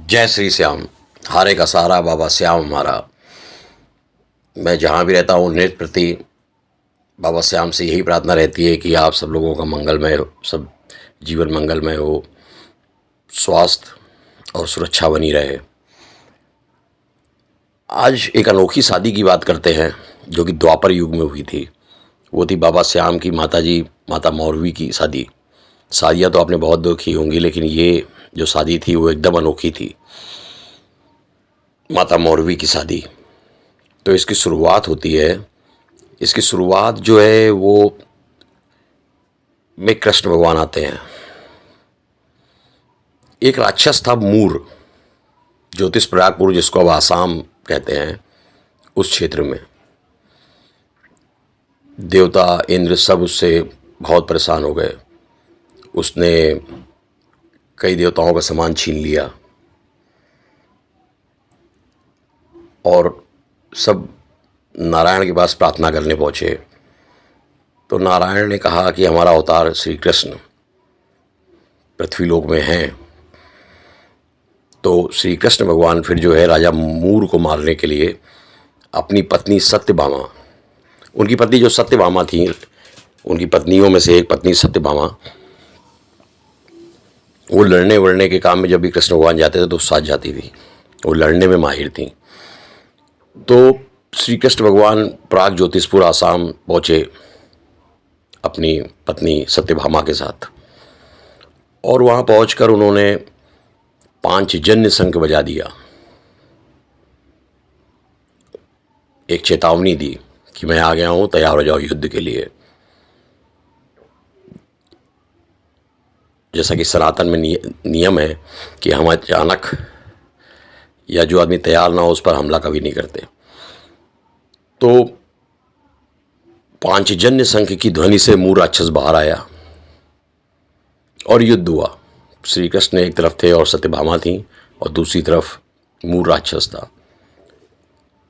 जय श्री श्याम। हारे का सहारा बाबा श्याम हमारा। मैं जहाँ भी रहता हूँ नृत्य प्रति बाबा श्याम से यही प्रार्थना रहती है कि आप सब लोगों का मंगलमय हो, सब जीवन मंगलमय हो, स्वास्थ्य और सुरक्षा बनी रहे। आज एक अनोखी शादी की बात करते हैं जो कि द्वापर युग में हुई थी। वो थी बाबा श्याम की माता जी माता मौरवी की शादी। शादियाँ तो आपने बहुत देखी होंगी, लेकिन ये जो शादी थी वो एकदम अनोखी थी, माता मौरवी की शादी। तो इसकी शुरुआत होती है, इसकी शुरुआत जो है वो में कृष्ण भगवान आते हैं। एक राक्षस था मूर, ज्योतिष प्रयागपुर जिसको अब आसाम कहते हैं, उस क्षेत्र में देवता इंद्र सब उससे बहुत परेशान हो गए। उसने कई देवताओं का सामान छीन लिया और सब नारायण के पास प्रार्थना करने पहुँचे। तो नारायण ने कहा कि हमारा अवतार श्री कृष्ण पृथ्वीलोक में हैं। तो श्री कृष्ण भगवान फिर जो है राजा मूर को मारने के लिए अपनी पत्नी सत्यभामा, उनकी पत्नी जो सत्यभामा थी, उनकी पत्नियों में से एक पत्नी सत्यभामा, वो लड़ने वड़ने के काम में जब भी कृष्ण भगवान जाते थे तो साथ जाती थी। वो लड़ने में माहिर थी। तो श्री कृष्ण भगवान प्राग ज्योतिषपुर आसाम पहुँचे अपनी पत्नी सत्यभामा के साथ, और वहाँ पहुंचकर उन्होंने पांचजन्य शंख बजा दिया। एक चेतावनी दी कि मैं आ गया हूँ, तैयार हो जाओ युद्ध के लिए। जैसा कि सनातन में नियम है कि हम अचानक या जो आदमी तैयार ना हो उस पर हमला कभी नहीं करते। तो पांचजन्य शंख की ध्वनि से मूर राक्षस बाहर आया और युद्ध हुआ। श्री कृष्ण एक तरफ थे और सत्यभामा थी, और दूसरी तरफ मूर राक्षस था।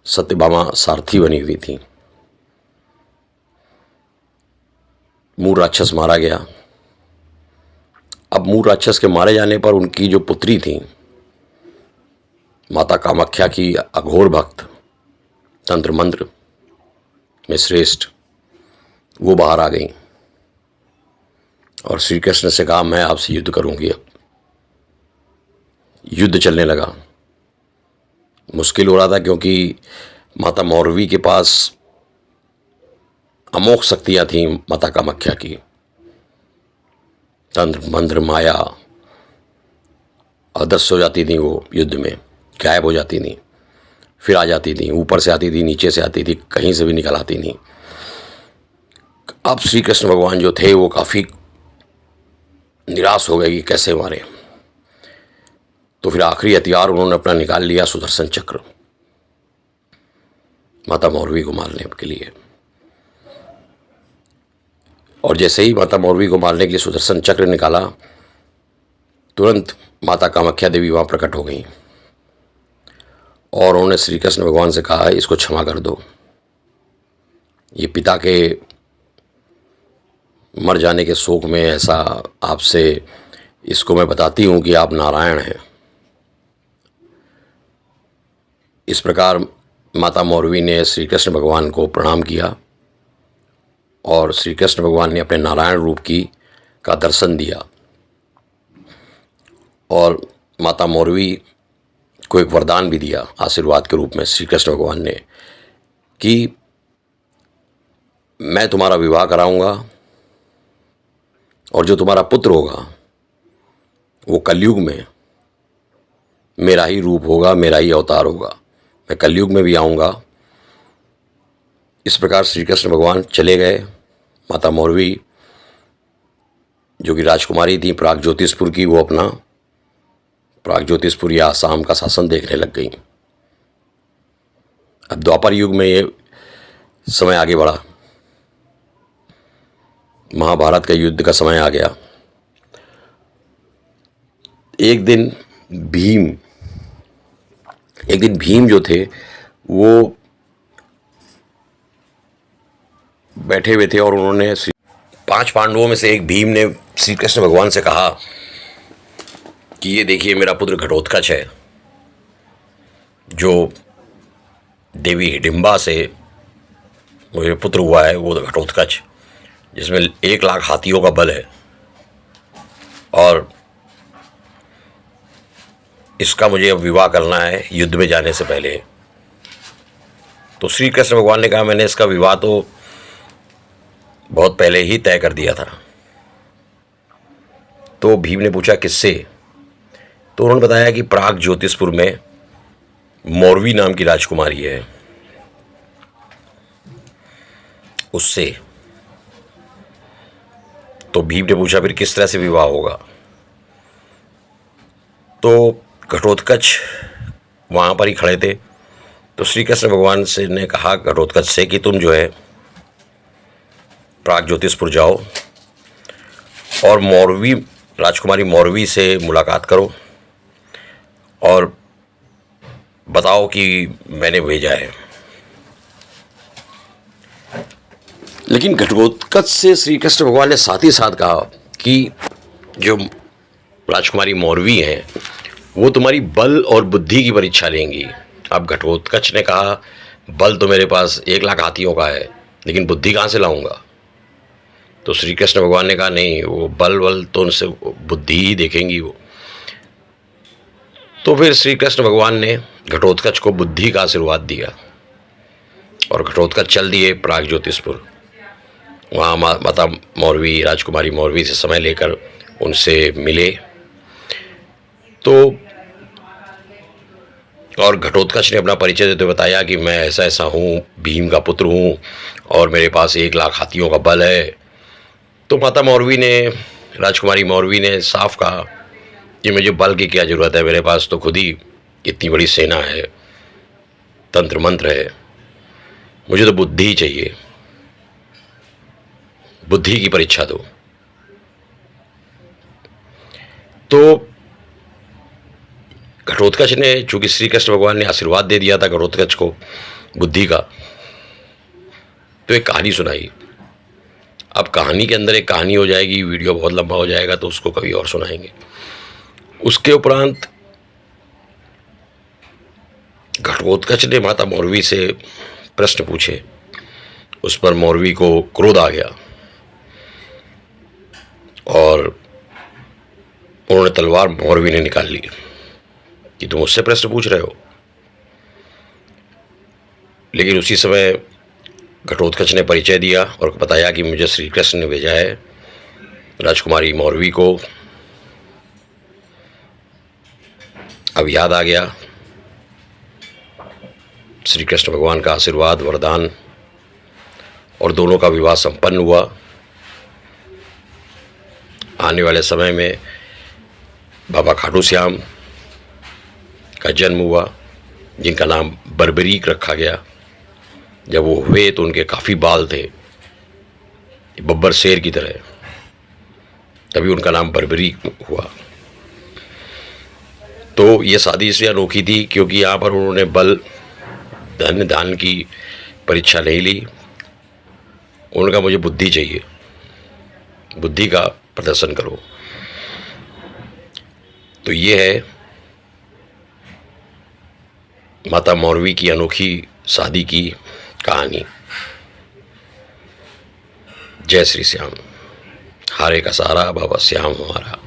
सत्यभामा सारथी बनी हुई थी। मूर राक्षस मारा गया। अब मूर राक्षस के मारे जाने पर उनकी जो पुत्री थी, माता कामाख्या की अघोर भक्त, तंत्र मंत्र में श्रेष्ठ, वो बाहर आ गई और श्री कृष्ण से कहा मैं आपसे युद्ध करूंगी। अब युद्ध चलने लगा। मुश्किल हो रहा था क्योंकि माता मौरवी के पास अमोघ शक्तियां थीं। माता कामाख्या की तंत्र मंत्र माया अदृश्य हो जाती थी। वो युद्ध में गायब हो जाती थी, फिर आ जाती थी, ऊपर से आती थी, नीचे से आती थी, कहीं से भी निकल आती थी। अब श्री कृष्ण भगवान जो थे वो काफ़ी निराश हो गए कि कैसे मारे। तो फिर आखिरी हथियार उन्होंने अपना निकाल लिया, सुदर्शन चक्र, माता मौरवी को मारने के लिए। और जैसे ही माता मौरवी को मारने के लिए सुदर्शन चक्र निकाला, तुरंत माता कामाख्या देवी वहाँ प्रकट हो गई और उन्होंने श्री कृष्ण भगवान से कहा इसको क्षमा कर दो। ये पिता के मर जाने के शोक में ऐसा आपसे इसको मैं बताती हूँ कि आप नारायण हैं। इस प्रकार माता मौरवी ने श्री कृष्ण भगवान को प्रणाम किया और श्री कृष्ण भगवान ने अपने नारायण रूप का दर्शन दिया। और माता मौरवी को एक वरदान भी दिया आशीर्वाद के रूप में श्री कृष्ण भगवान ने कि मैं तुम्हारा विवाह कराऊंगा और जो तुम्हारा पुत्र होगा वो कलयुग में मेरा ही रूप होगा, मेरा ही अवतार होगा। मैं कलयुग में भी आऊँगा। इस प्रकार श्री कृष्ण भगवान चले गए। माता मौरवी जो कि राजकुमारी थी प्राग ज्योतिषपुर की, वो अपना प्राग ज्योतिषपुर या आसाम का शासन देखने लग गई। अब द्वापर युग में ये समय आगे बढ़ा। महाभारत का युद्ध का समय आ गया। एक दिन भीम जो थे वो बैठे हुए थे और उन्होंने 5 पांडवों में से एक भीम ने श्री कृष्ण भगवान से कहा कि ये देखिए मेरा पुत्र घटोत्कच है, जो देवी हिडिंबा से मुझे पुत्र हुआ है वो घटोत्कच, जिसमें 1 लाख हाथियों का बल है, और इसका मुझे अब विवाह करना है युद्ध में जाने से पहले। तो श्री कृष्ण भगवान ने कहा मैंने इसका विवाह तो बहुत पहले ही तय कर दिया था। तो भीम ने पूछा किससे? तो उन्होंने बताया कि प्राग ज्योतिषपुर में मौरवी नाम की राजकुमारी है, उससे। तो भीम ने पूछा फिर किस तरह से विवाह होगा? तो घटोत्कच वहाँ पर ही खड़े थे। तो श्री कृष्ण भगवान से ने कहा घटोत्कच से कि तुम जो है प्राग ज्योतिषपुर जाओ और मौरवी राजकुमारी मौरवी से मुलाकात करो और बताओ कि मैंने भेजा है। लेकिन घटोत्कच से श्री कृष्ण भगवान ने साथ ही साथ कहा कि जो राजकुमारी मौरवी हैं वो तुम्हारी बल और बुद्धि की परीक्षा लेंगी। अब घटोत्कच ने कहा बल तो मेरे पास 1 लाख हाथियों का है, लेकिन बुद्धि कहाँ से लाऊंगा? तो श्री कृष्ण भगवान ने कहा नहीं, वो बल तो उनसे बुद्धि ही देखेंगी वो। तो फिर श्री कृष्ण भगवान ने घटोत्कच को बुद्धि का आशीर्वाद दिया और घटोत्कच चल दिए प्राग ज्योतिषपुर। वहाँ माता मौरवी राजकुमारी मौरवी से समय लेकर उनसे मिले। तो और घटोत्कच ने अपना परिचय देते हुए बताया कि मैं ऐसा ऐसा हूँ, भीम का पुत्र हूँ और मेरे पास 1 लाख हाथियों का बल है। तो माता मौरवी ने राजकुमारी मौरवी ने साफ कहा कि मुझे बल की क्या ज़रूरत है, मेरे पास तो खुद ही इतनी बड़ी सेना है, तंत्र मंत्र है, मुझे तो बुद्धि ही चाहिए, बुद्धि की परीक्षा दो। तो घटोत्कच ने, चूंकि श्री कृष्ण भगवान ने आशीर्वाद दे दिया था घटोत्कच को बुद्धि का, तो एक कहानी सुनाई। अब कहानी के अंदर एक कहानी हो जाएगी, वीडियो बहुत लंबा हो जाएगा, तो उसको कभी और सुनाएंगे। उसके उपरांत घटोत्कच ने माता मौरवी से प्रश्न पूछे। उस पर मौरवी को क्रोध आ गया और उन्होंने तलवार मौरवी ने निकाल ली कि तुम उससे प्रश्न पूछ रहे हो। लेकिन उसी समय घटोत्कच ने परिचय दिया और बताया कि मुझे श्री कृष्ण ने भेजा है राजकुमारी मौरवी को। अब याद आ गया श्री कृष्ण भगवान का आशीर्वाद वरदान, और दोनों का विवाह संपन्न हुआ। आने वाले समय में बाबा खाटू श्याम का जन्म हुआ, जिनका नाम बर्बरीक रखा गया। जब वो हुए तो उनके काफ़ी बाल थे, बब्बर शेर की तरह, तभी उनका नाम बर्बरीक हुआ। तो ये शादी इसलिए अनोखी थी क्योंकि यहाँ पर उन्होंने बल धन दान की परीक्षा नहीं ली। उन्होंने कहा मुझे बुद्धि चाहिए, बुद्धि का प्रदर्शन करो। तो ये है माता मौरवी की अनोखी शादी की कहानी। जय श्री श्याम, हारे का सहारा बाबा श्याम हमारा।